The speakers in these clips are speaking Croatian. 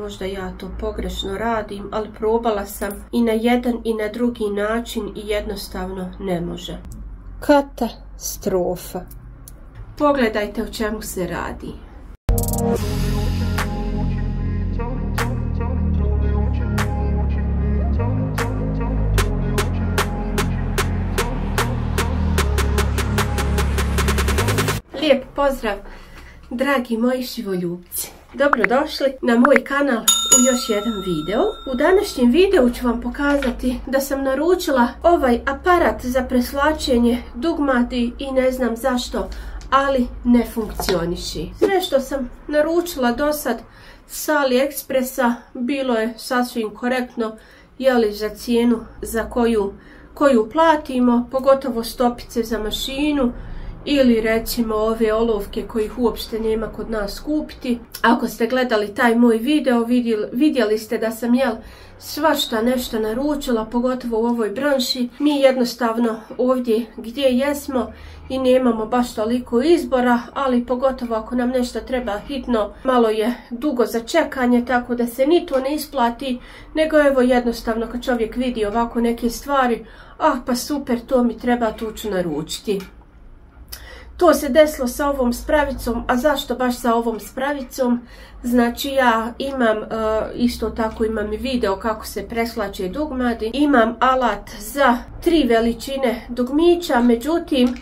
možda ja to pogrešno radim, ali probala sam i na jedan i na drugi način i jednostavno ne može. Katastrofa. Pogledajte o čemu se radi. Lijep pozdrav, dragi moji živoljubci. Dobrodošli na moj kanal u još jedan video. U današnjem videu ću vam pokazati da sam naručila ovaj aparat za presvlačenje dugmadi i ne znam zašto, ali ne funkcioniši. Sve što sam naručila do sad sa AliExpressa bilo je sasvim korektno, jeli za cijenu za koju platimo, pogotovo stopice za mašinu ili recimo ove olovke kojih uopšte nema kod nas kupiti. Ako ste gledali taj moj video, vidjeli ste da sam svašta nešto naručila, pogotovo u ovoj branši. Mi jednostavno ovdje gdje jesmo i nemamo baš toliko izbora, ali pogotovo ako nam nešto treba hitno, malo je dugo za čekanje, tako da se ni to ne isplati, nego evo jednostavno kad čovjek vidi ovako neke stvari, pa super, to mi treba, tu ću naručiti. To se desilo sa ovom spravicom, a zašto baš sa ovom spravicom? Znači ja imam, isto tako imam i video kako se presvlače dugmadi, imam alat za 3 veličine dugmića, međutim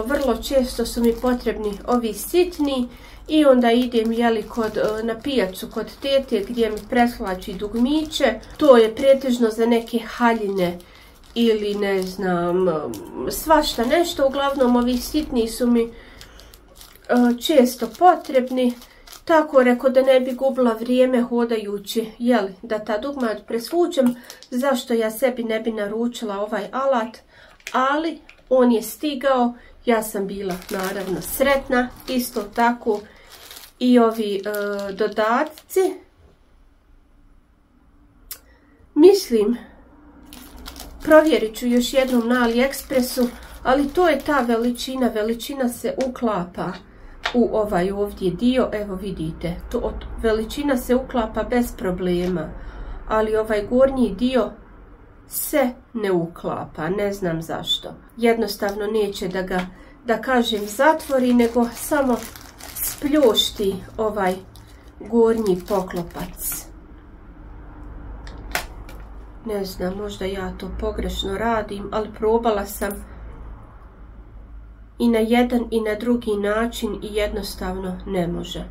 vrlo često su mi potrebni ovi sitni i onda idem na pijacu kod tete gdje mi presvlači dugmiće. To je pretežno za neke haljine ili ne znam, svašta nešto. Uglavnom ovi sitni su mi često potrebni, tako reko da ne bi gubila vrijeme hodajući, da ta dugmad presvučem, zašto ja sebi ne bi naručila ovaj alat, ali on je stigao, ja sam bila naravno sretna, isto tako i ovi dodatci. Mislim, provjerit ću još jednom na AliExpressu, ali to je ta veličina se uklapa u ovaj ovdje dio, evo vidite, veličina se uklapa bez problema, ali ovaj gornji dio se ne uklapa, ne znam zašto. Jednostavno neće da kažem zatvori, nego samo spljušti ovaj gornji poklopac. Ne znam, možda ja to pogrešno radim, ali probala sam i na jedan i na drugi način i jednostavno ne može.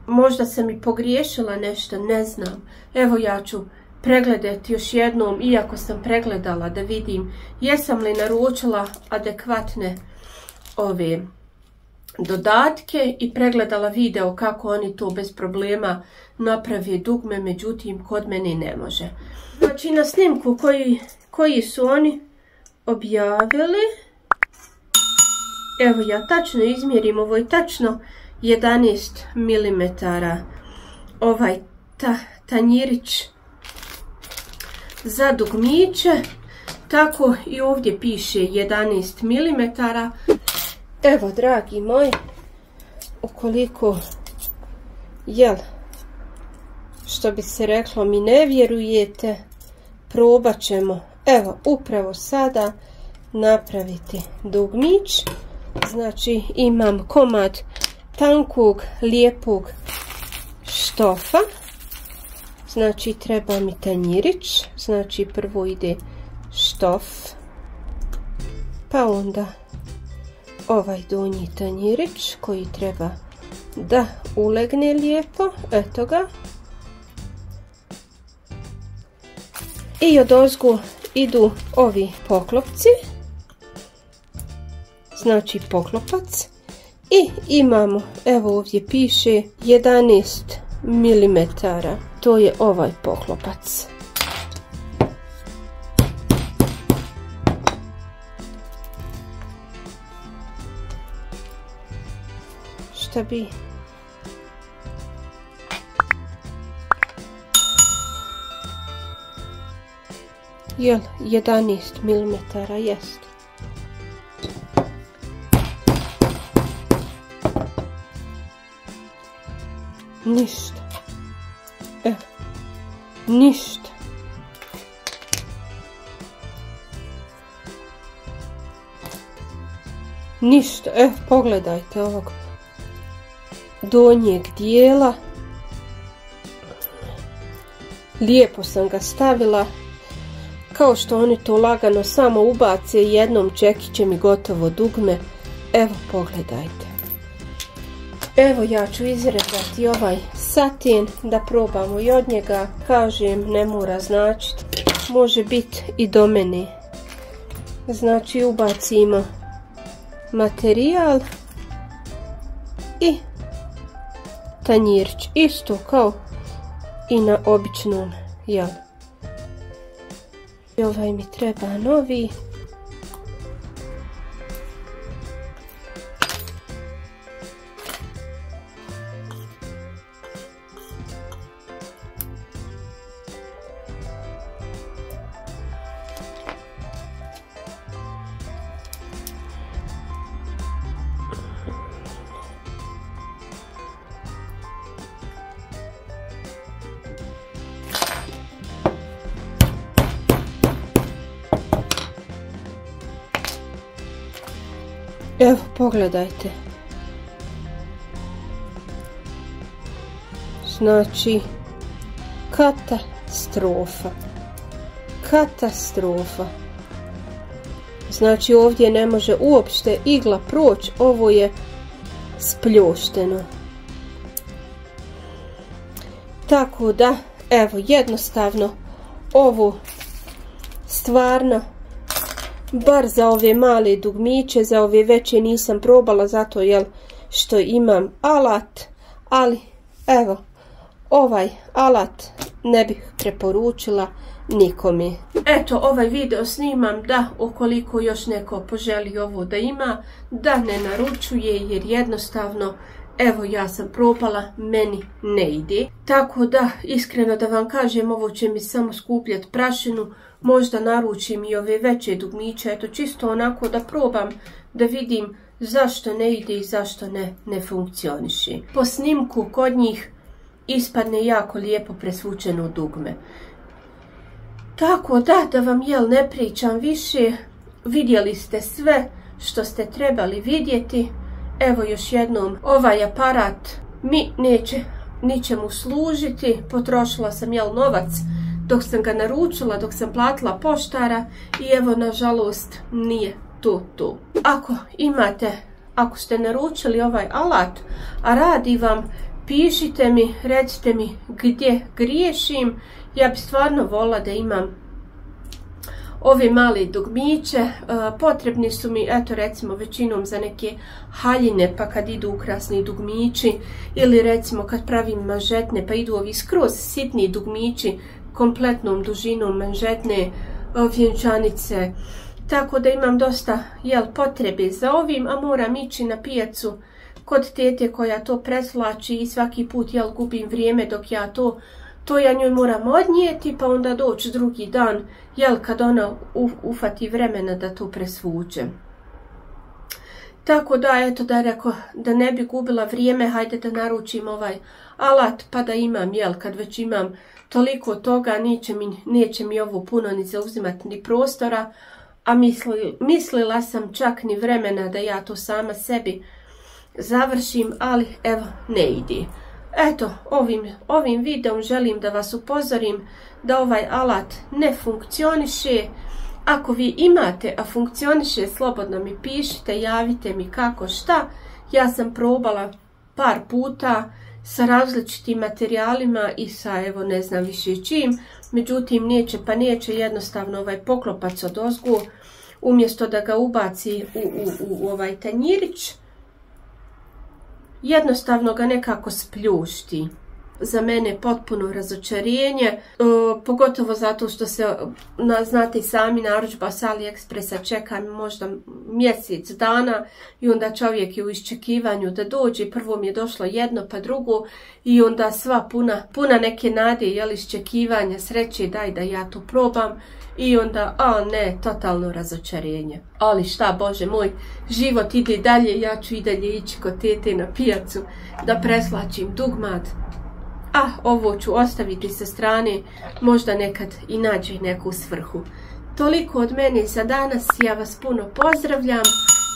Možda sam i pogriješila nešto, ne znam. Evo ja ću pregledati još jednom, iako sam pregledala, da vidim jesam li naručila adekvatne ove dodatke i pregledala video kako oni to bez problema naprave dugme, međutim kod mene ne može. Znači na snimku koji su oni objavili, evo ja tačno izmjerim, ovo je tačno 11 mm ovaj tanjirić za dugmiće, tako i ovdje piše 11 mm. Evo dragi moji, ukoliko što bi se reklo mi ne vjerujete, probat ćemo evo upravo sada napraviti dugmić. Znači imam komad tankog lijepog štofa, znači treba mi tanjirić, znači prvo ide štof, pa onda ovaj donji tanjirić koji treba da ulegne lijepo, eto ga. I odozgo idu ovi poklopci, znači poklopac, i imamo, evo ovdje piše 11 mm, to je ovaj poklopac. Šta bi? Jel, 11 mm jest. Ništa. Ništa. Ništa, pogledajte ovog donjeg dijela. Lijepo sam ga stavila. Kao što oni to lagano samo ubace jednom čekićem i gotovo dugme. Evo pogledajte. Evo ja ću izrezati ovaj satin da probamo i od njega. Kažem, ne mora značiti. Može biti i do mene. Znači ubacimo materijal i tanjirić. Isto kao i na običnom, jel? Ovaj mi treba novi. Evo, pogledajte. Znači, katastrofa. Katastrofa. Znači, ovdje ne može uopšte igla proći. Ovo je spljošteno. Tako da, evo, jednostavno, ovo stvarno bar za ove male dugmiće, za ove veće nisam probala zato jel što imam alat, ali evo ovaj alat ne bih preporučila nikome. Eto, ovaj video snimam da ukoliko još neko poželi ovo da ima, da ne naručuje jer jednostavno evo ja sam probala, meni ne ide. Tako da, iskreno da vam kažem, ovo će mi samo skupljati prašinu. Možda naručim i ove veće dugmiće, eto čisto onako da probam, da vidim zašto ne ide i zašto ne funkcioniše. Po snimku kod njih ispadne jako lijepo presvučeno dugme. Tako da vam jel ne pričam više, vidjeli ste sve što ste trebali vidjeti. Evo još jednom, ovaj aparat mi neće ničemu služiti, potrošila sam jel novac dok sam ga naručila, dok sam platila poštara i evo nažalost nije to. Ako ste naručili ovaj alat, a radi vam, pišite mi, recite mi gdje griješim. Ja bi stvarno volila da imam ove male dugmiće, potrebni su mi, eto recimo većinom za neke haljine, pa kad idu ukrasni dugmići, ili recimo kad pravim manžetne pa idu ovi skroz sitni dugmići, kompletnom dužinom manžetne, vjenčanice. Tako da imam dosta potrebe za ovim, a moram ići na pijacu kod tete koja to presvlači i svaki put gubim vrijeme dok ja to ja njoj moram odnijeti, pa onda doći drugi dan, kad ona ufati vremena da to presvuče. Tako da, eto da reko, da ne bi gubila vrijeme, hajde da naručim ovaj alat, pa da imam, kad već imam toliko toga, neće mi ovo puno ni zauzimati ni prostora, a mislila sam čak ni vremena da ja to sama sebi završim, ali evo ne ide. Eto, ovim videom želim da vas upozorim da ovaj alat ne funkcioniše. Ako vi imate, a funkcioniše, slobodno mi pišite, javite mi kako šta. Ja sam probala par puta sa različitim materijalima i sa evo ne znam više čim. Međutim, neće jednostavno ovaj poklopac odozgo, umjesto da ga ubaci u ovaj tanjirić, jednostavno ga nekako spljušti. Za mene potpuno razočarenje, pogotovo zato što se, znate i sami, narudžba s AliExpressa čeka možda mjesec dana i onda čovjek je u iščekivanju da dođe. Prvo mi je došlo jedno pa drugo i onda sva puna neke nade, iščekivanja, sreće, daj da ja to probam. I onda, totalno razočarenje. Ali šta, Bože moj, život ide dalje, ja ću i dalje ići kod tete na pijacu da preslačim dugmad. a ovo ću ostaviti sa strane, možda nekad i nađe neku svrhu. Toliko od mene za danas, ja vas puno pozdravljam,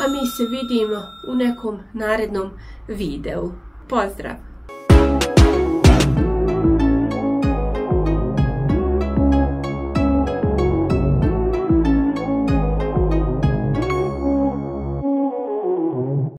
a mi se vidimo u nekom narednom videu. Pozdrav!